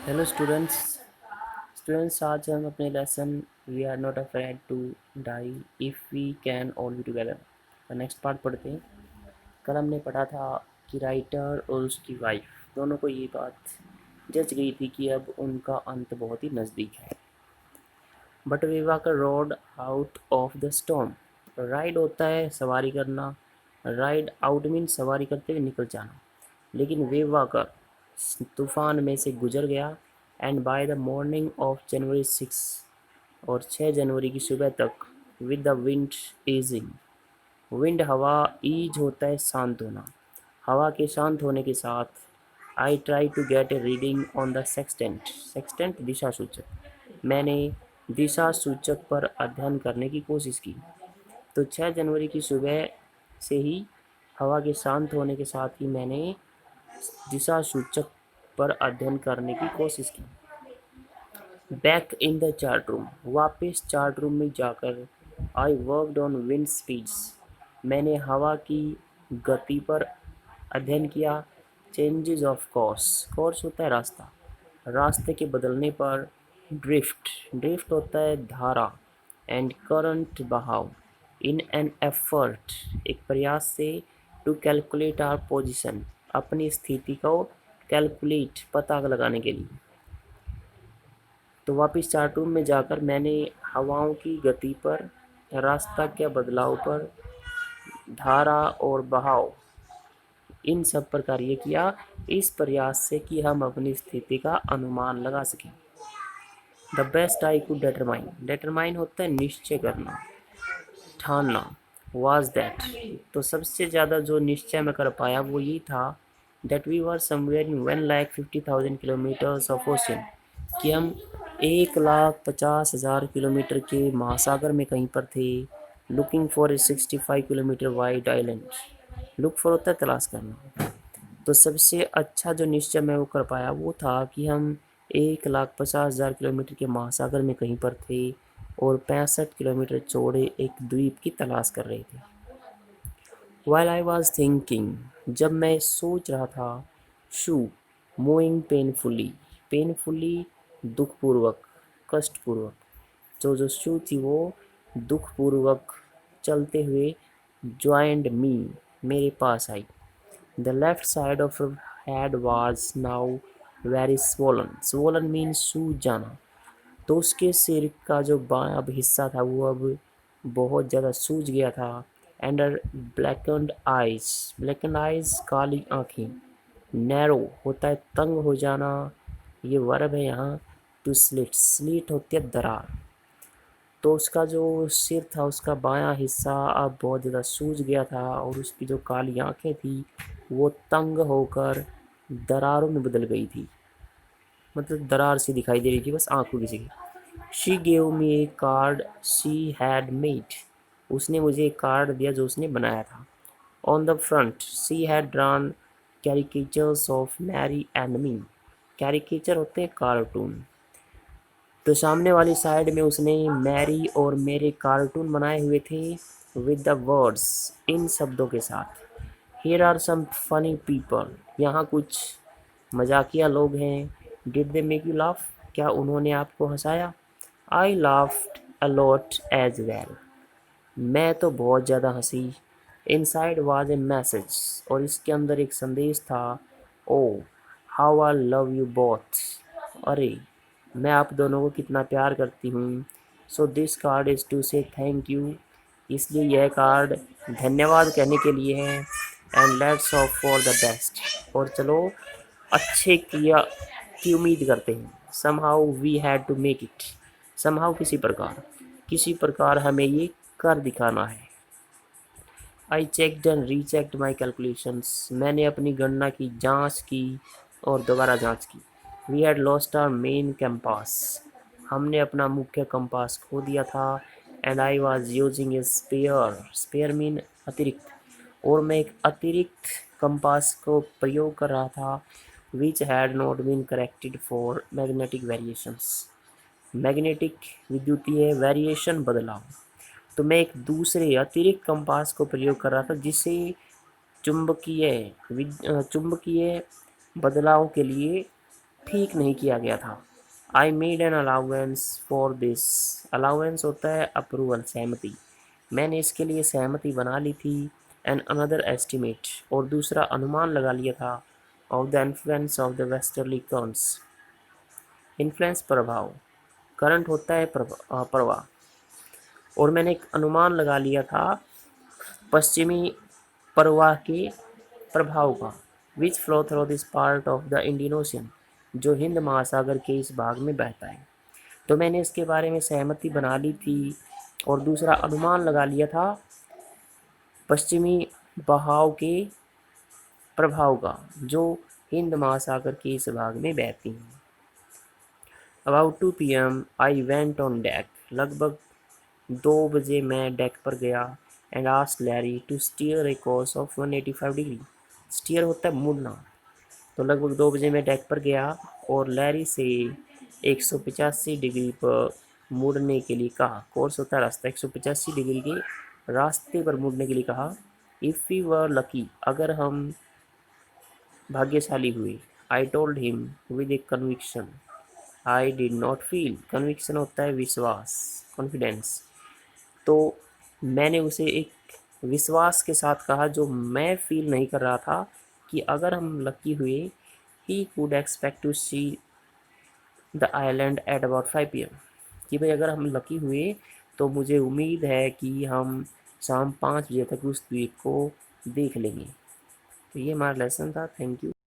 Hello students आज हम अपने lesson we are not afraid to die if we can all be together का next part पढ़ते हैं। कल हमने पढ़ा था कि राइटर और उसकी वाइफ दोनों को ये बात जच गई थी कि अब उनका अंत बहुत ही नज़दीक है। बट विवाकर rode out of the storm. Ride होता है सवारी करना, राइड आउट मीन सवारी करते हुए निकल जाना। लेकिन विवाकर तूफान में से गुजर गया। And by the morning of January 6 और 6 जनवरी की सुबह तक with the wind easing. Wind हवा, ईज होता है शांत होना। हवा के शांत होने के साथ I try to get a reading on the sextant. Sextant दिशा सूचक। मैंने दिशा सूचक पर अध्ययन करने की कोशिश की। तो 6 जनवरी की सुबह से ही हवा के शांत होने के साथ ही मैंने दिशा सूचक पर अध्ययन करने की कोशिश की। Back in the chart room, वापस चार्ट रूम में जाकर I worked on wind speeds. मैंने हवा की गति पर अध्ययन किया। चेंजेस ऑफ कोर्स, कोर्स होता है रास्ता, रास्ते के बदलने पर। ड्रिफ्ट, ड्रिफ्ट होता है धारा। एंड करंट, बहाव। इन एन एफर्ट, एक प्रयास से। टू कैलकुलेट आर पोजिशन, अपनी स्थिति को कैलकुलेट, पता लगाने के लिए। तो वापस चार्ट रूम में जाकर मैंने हवाओं की गति पर, रास्ता के बदलाव पर, धारा और बहाव, इन सब पर कार्य किया, इस प्रयास से कि हम अपनी स्थिति का अनुमान लगा सकें। The best I could determine, determine होता है निश्चय करना, ठानना। वाज दैट, तो सबसे ज़्यादा जो निश्चय मैं कर पाया वो ये था that we were somewhere in 1,50,000 kilometres of ocean, कि हम 1,50,000 किलोमीटर के महासागर में कहीं पर थे। Looking for a 65 kilometre wide island. Look for होता है तलाश करना। तो सबसे अच्छा जो निश्चय मैं वो कर पाया वो था कि हम 1,50,000 किलोमीटर के महासागर में कहीं पर थे और 65 किलोमीटर चौड़े एक द्वीप की तलाश कर रहे थे। While I was thinking, जब मैं सोच रहा था, शू, मूविंग पेनफुली, पेनफुली दुखपूर्वक, कष्टपूर्वक। तो जो शू थी वो दुखपूर्वक चलते हुए ज्वाइंड मी, मेरे पास आई। The left side of her head was now very swollen. Swollen means सूज जाना। तो उसके सिर का जो बायां अब हिस्सा था वो अब बहुत ज़्यादा सूज गया था। And her blanket eyes, blanket eyes काली आँखें। नैरो होता है तंग हो जाना, ये वर्ब है यहाँ। टू स्लिट, स्लिट होती है दरार। तो उसका जो सिर था, उसका बायां हिस्सा अब बहुत ज़्यादा सूज गया था और उसकी जो काली आँखें थी वो तंग होकर दरारों में बदल गई थी। मतलब दरार सी दिखाई दे रही थी बस आंखों की जगह। She gave me a card she had made, उसने मुझे एक कार्ड दिया जो उसने बनाया था। On the front she had drawn caricatures of Mary and me. Caricature होते हैं कार्टून। तो सामने वाली साइड में उसने मैरी और मेरे कार्टून बनाए हुए थे विद द वर्ड्स, इन शब्दों के साथ। Here are some funny people, यहाँ कुछ मजाकिया लोग हैं। Did they make you laugh, क्या उन्होंने आपको हंसाया? I laughed a lot as well, मैं तो बहुत ज़्यादा हंसी। इनसाइड वाज ए मैसेज, और इसके अंदर एक संदेश था। Oh how I love you both, अरे मैं आप दोनों को कितना प्यार करती हूँ। So this card is to say thank you, इसलिए यह कार्ड धन्यवाद कहने के लिए है। And let's hope for the best, और चलो अच्छे की उम्मीद करते हैं। Somehow we had to make it, somehow किसी प्रकार हमें ये कर दिखाना है। I checked and rechecked my calculations, मैंने अपनी गणना की, जांच की और दोबारा जांच की। We had lost our main compass, हमने अपना मुख्य कंपास खो दिया था। And I was using a spare, spare mean अतिरिक्त, और मैं एक अतिरिक्त कंपास को प्रयोग कर रहा था। Which had not been corrected for magnetic variations, magnetic विद्युतीय वेरिएशन बदलाव। तो मैं एक दूसरे अतिरिक्त कंपास को प्रयोग कर रहा था जिसे चुंबकीय चुंबकीय बदलाव के लिए ठीक नहीं किया गया था। I made an allowance for this. Allowance होता है अप्रूवल, सहमति। मैंने इसके लिए सहमति बना ली थी। एन अनदर एस्टिमेट, और दूसरा अनुमान लगा लिया था। Of the influence of the westerly currents. Influence प्रभाव, करंट होता है प्रवाह। और मैंने एक अनुमान लगा लिया था पश्चिमी प्रवाह के प्रभाव का। विच flow through this part of the Indian ocean, जो हिंद महासागर के इस भाग में बहता है। तो मैंने इसके बारे में सहमति बना ली थी और दूसरा अनुमान लगा लिया था पश्चिमी बहाव के प्रभाव का, जो हिंद महासागर के इस भाग में बहती हैं। About 2 PM I went on deck. लगभग 2 बजे मैं डेक पर गया। And asked Larry to steer a course of 185 degree. Steer होता है मुड़ना। तो लगभग 2 बजे मैं डेक पर गया और लैरी से 185 डिग्री पर मुड़ने के लिए कहा। कोर्स होता है रास्ता, 185 डिग्री के रास्ते पर मुड़ने के लिए कहा। इफ़ वी वर लकी, अगर हम भाग्यशाली हुए। I told him with A conviction I did not feel. Conviction होता है विश्वास, कॉन्फिडेंस। तो मैंने उसे एक विश्वास के साथ कहा जो मैं फील नहीं कर रहा था, कि अगर हम लकी हुए, he could expect to see the island at about 5 PM। कि भाई अगर हम लकी हुए तो मुझे उम्मीद है कि हम शाम 5 बजे तक उस द्वीप को देख लेंगे। तो ये हमारा लेसन था। Thank you.